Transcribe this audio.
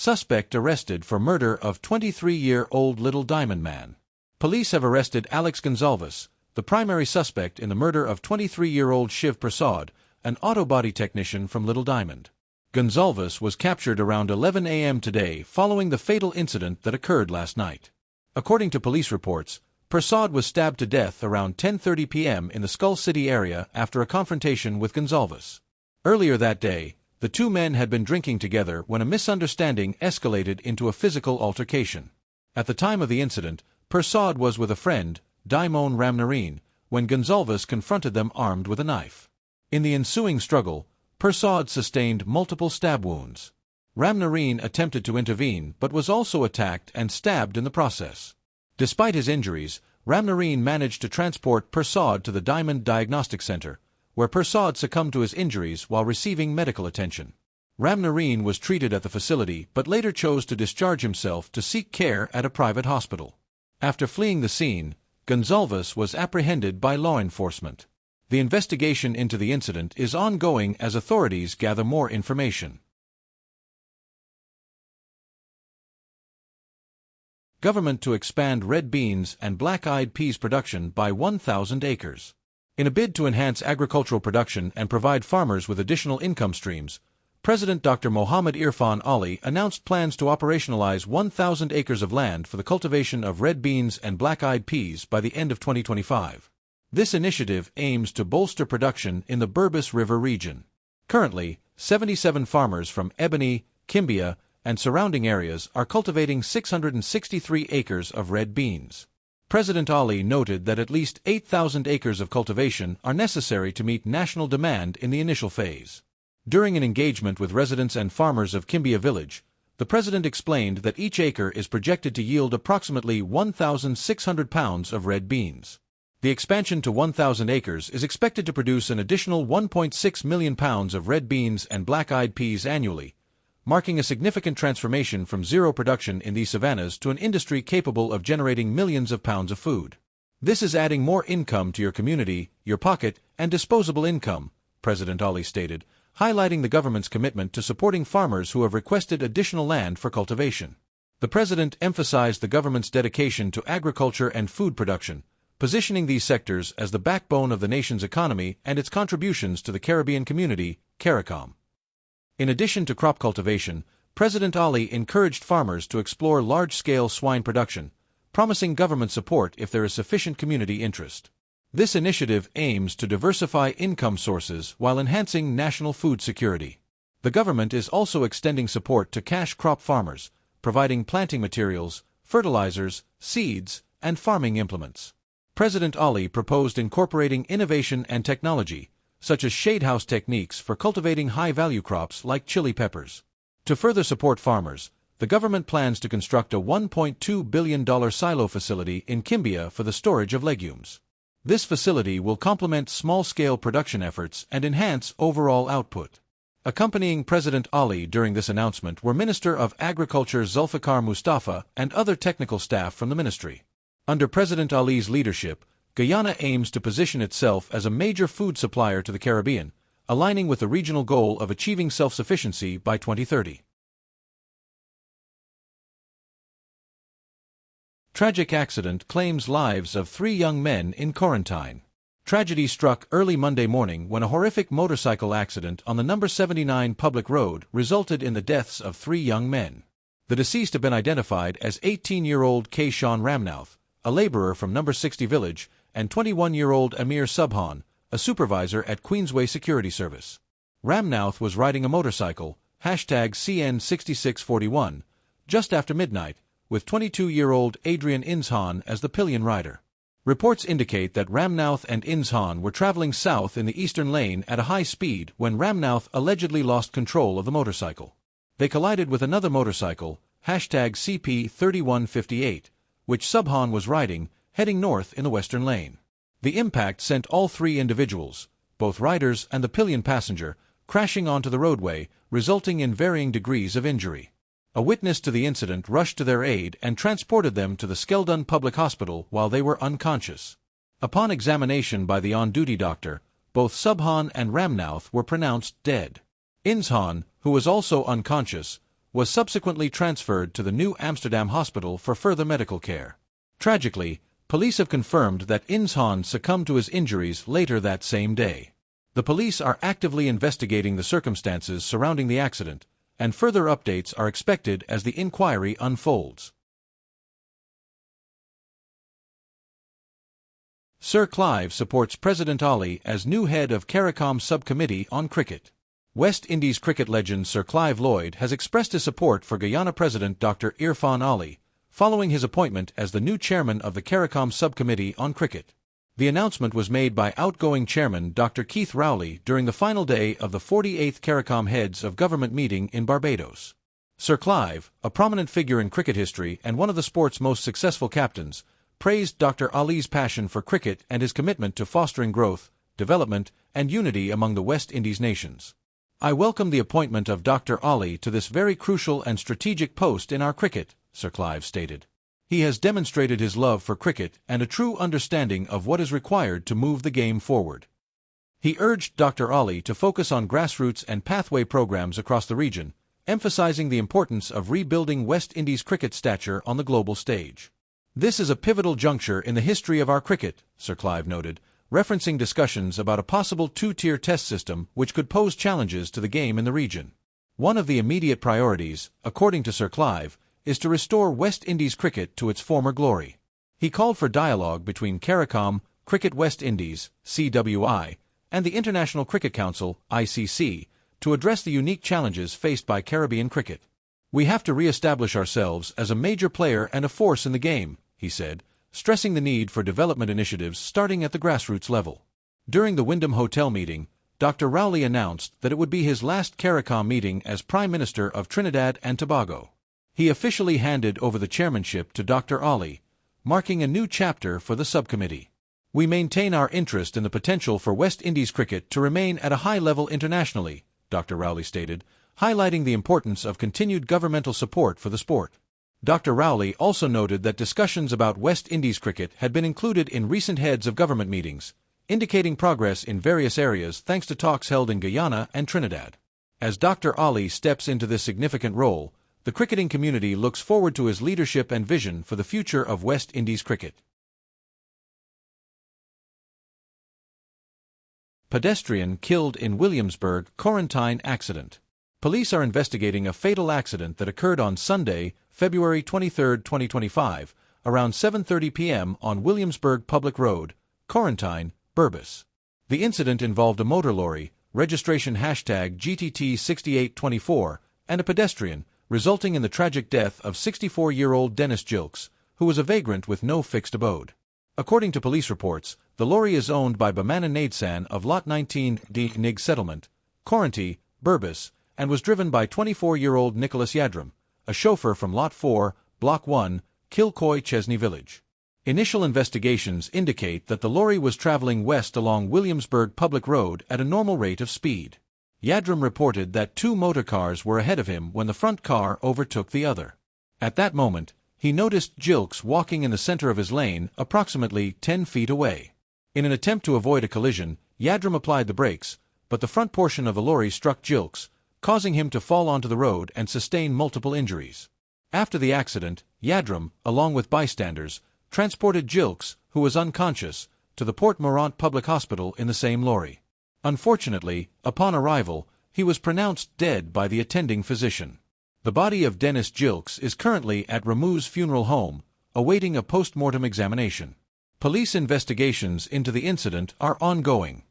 Suspect arrested for murder of 23-year-old Little Diamond man. Police have arrested Alex Gonzalez, the primary suspect in the murder of 23-year-old Shiv Prasad, an auto body technician from Little Diamond. Gonzalez was captured around 11 a.m. today following the fatal incident that occurred last night. According to police reports, Prasad was stabbed to death around 10:30 p.m. in the Skull City area after a confrontation with Gonzalez. Earlier that day, the two men had been drinking together when a misunderstanding escalated into a physical altercation. At the time of the incident, Prasad was with a friend, Daimon Ramnarine, when Gonzalez confronted them armed with a knife. In the ensuing struggle, Prasad sustained multiple stab wounds. Ramnarine attempted to intervene but was also attacked and stabbed in the process. Despite his injuries, Ramnarine managed to transport Prasad to the Diamond Diagnostic Center, where Prasad succumbed to his injuries while receiving medical attention. Ramnarine was treated at the facility but later chose to discharge himself to seek care at a private hospital. After fleeing the scene, Gonzalez was apprehended by law enforcement. The investigation into the incident is ongoing as authorities gather more information. Government to expand red beans and black-eyed peas production by 1,000 acres. In a bid to enhance agricultural production and provide farmers with additional income streams, President Dr. Mohammed Irfan Ali announced plans to operationalize 1,000 acres of land for the cultivation of red beans and black-eyed peas by the end of 2025. This initiative aims to bolster production in the Berbice River region. Currently, 77 farmers from Ebony, Kimbia, and surrounding areas are cultivating 663 acres of red beans. President Ali noted that at least 8,000 acres of cultivation are necessary to meet national demand in the initial phase. During an engagement with residents and farmers of Kimbia village, the president explained that each acre is projected to yield approximately 1,600 pounds of red beans. The expansion to 1,000 acres is expected to produce an additional 1.6 million pounds of red beans and black-eyed peas annually, marking a significant transformation from zero production in these savannas to an industry capable of generating millions of pounds of food. This is adding more income to your community, your pocket, and disposable income, President Ali stated, highlighting the government's commitment to supporting farmers who have requested additional land for cultivation. The president emphasized the government's dedication to agriculture and food production, positioning these sectors as the backbone of the nation's economy and its contributions to the Caribbean community, CARICOM. In addition to crop cultivation, President Ali encouraged farmers to explore large-scale swine production, promising government support if there is sufficient community interest. This initiative aims to diversify income sources while enhancing national food security. The government is also extending support to cash crop farmers, providing planting materials, fertilizers, seeds, and farming implements. President Ali proposed incorporating innovation and technology, such as shadehouse techniques for cultivating high-value crops like chili peppers. To further support farmers, the government plans to construct a $1.2 billion silo facility in Kimbia for the storage of legumes. This facility will complement small-scale production efforts and enhance overall output. Accompanying President Ali during this announcement were Minister of Agriculture Zulfikar Mustafa and other technical staff from the ministry. Under President Ali's leadership, Guyana aims to position itself as a major food supplier to the Caribbean, aligning with the regional goal of achieving self-sufficiency by 2030. Tragic accident claims lives of 3 young men in quarantine. Tragedy struck early Monday morning when a horrific motorcycle accident on the number 79 public road resulted in the deaths of 3 young men. The deceased have been identified as 18-year-old Kayshawn Ramnauth, a laborer from number 60 village, and 21-year-old Amir Subhan, a supervisor at Queensway Security Service. Ramnauth was riding a motorcycle, #CN6641, just after midnight, with 22-year-old Adrian Inzhan as the pillion rider. Reports indicate that Ramnauth and Inzhan were traveling south in the eastern lane at a high speed when Ramnauth allegedly lost control of the motorcycle. They collided with another motorcycle, #CP3158, which Subhan was riding, heading north in the western lane. The impact sent all 3 individuals, both riders and the pillion passenger, crashing onto the roadway, resulting in varying degrees of injury. A witness to the incident rushed to their aid and transported them to the Skeldon Public Hospital while they were unconscious. Upon examination by the on-duty doctor, both Subhan and Ramnauth were pronounced dead. Inzhan, who was also unconscious, was subsequently transferred to the New Amsterdam Hospital for further medical care. Tragically, police have confirmed that Inshaan succumbed to his injuries later that same day. The police are actively investigating the circumstances surrounding the accident, and further updates are expected as the inquiry unfolds. Sir Clive supports President Ali as new head of CARICOM Subcommittee on Cricket. West Indies cricket legend Sir Clive Lloyd has expressed his support for Guyana President Dr. Irfan Ali, following his appointment as the new chairman of the CARICOM Subcommittee on Cricket. The announcement was made by outgoing chairman Dr. Keith Rowley during the final day of the 48th CARICOM Heads of Government meeting in Barbados. Sir Clive, a prominent figure in cricket history and one of the sport's most successful captains, praised Dr. Ali's passion for cricket and his commitment to fostering growth, development, and unity among the West Indies nations. "I welcome the appointment of Dr. Ali to this very crucial and strategic post in our cricket," Sir Clive stated. "He has demonstrated his love for cricket and a true understanding of what is required to move the game forward." He urged Dr. Ali to focus on grassroots and pathway programs across the region, emphasizing the importance of rebuilding West Indies cricket stature on the global stage. "This is a pivotal juncture in the history of our cricket," Sir Clive noted, referencing discussions about a possible two-tier test system which could pose challenges to the game in the region. One of the immediate priorities, according to Sir Clive, is to restore West Indies cricket to its former glory. He called for dialogue between CARICOM, Cricket West Indies, CWI, and the International Cricket Council, ICC, to address the unique challenges faced by Caribbean cricket. "We have to re-establish ourselves as a major player and a force in the game," he said, stressing the need for development initiatives starting at the grassroots level. During the Wyndham Hotel meeting, Dr. Rowley announced that it would be his last CARICOM meeting as Prime Minister of Trinidad and Tobago. He officially handed over the chairmanship to Dr. Ali, marking a new chapter for the subcommittee. "We maintain our interest in the potential for West Indies cricket to remain at a high level internationally," Dr. Rowley stated, highlighting the importance of continued governmental support for the sport. Dr. Rowley also noted that discussions about West Indies cricket had been included in recent heads of government meetings, indicating progress in various areas thanks to talks held in Guyana and Trinidad. As Dr. Ali steps into this significant role, the cricketing community looks forward to his leadership and vision for the future of West Indies cricket. Pedestrian killed in Williamsburg quarantine accident. Police are investigating a fatal accident that occurred on Sunday, February 23, 2025, around 7:30 p.m. on Williamsburg Public Road, Quarantine, Burbus. The incident involved a motor lorry, registration #GTT6824, and a pedestrian, resulting in the tragic death of 64-year-old Dennis Gilks, who was a vagrant with no fixed abode. According to police reports, the lorry is owned by Bamana Nadesan of Lot 19 D. Nig Settlement, Corinty, Burbus, and was driven by 24-year-old Nicholas Yadram, a chauffeur from Lot 4, Block 1, Kilcoy Chesney Village. Initial investigations indicate that the lorry was traveling west along Williamsburg Public Road at a normal rate of speed. Yadram reported that two motorcars were ahead of him when the front car overtook the other. At that moment, he noticed Gilks walking in the center of his lane approximately 10 feet away. In an attempt to avoid a collision, Yadram applied the brakes, but the front portion of the lorry struck Gilks, causing him to fall onto the road and sustain multiple injuries. After the accident, Yadram, along with bystanders, transported Gilks, who was unconscious, to the Port Morant Public Hospital in the same lorry. Unfortunately, upon arrival, he was pronounced dead by the attending physician. The body of Dennis Gilks is currently at Ramu's funeral home, awaiting a post-mortem examination. Police investigations into the incident are ongoing.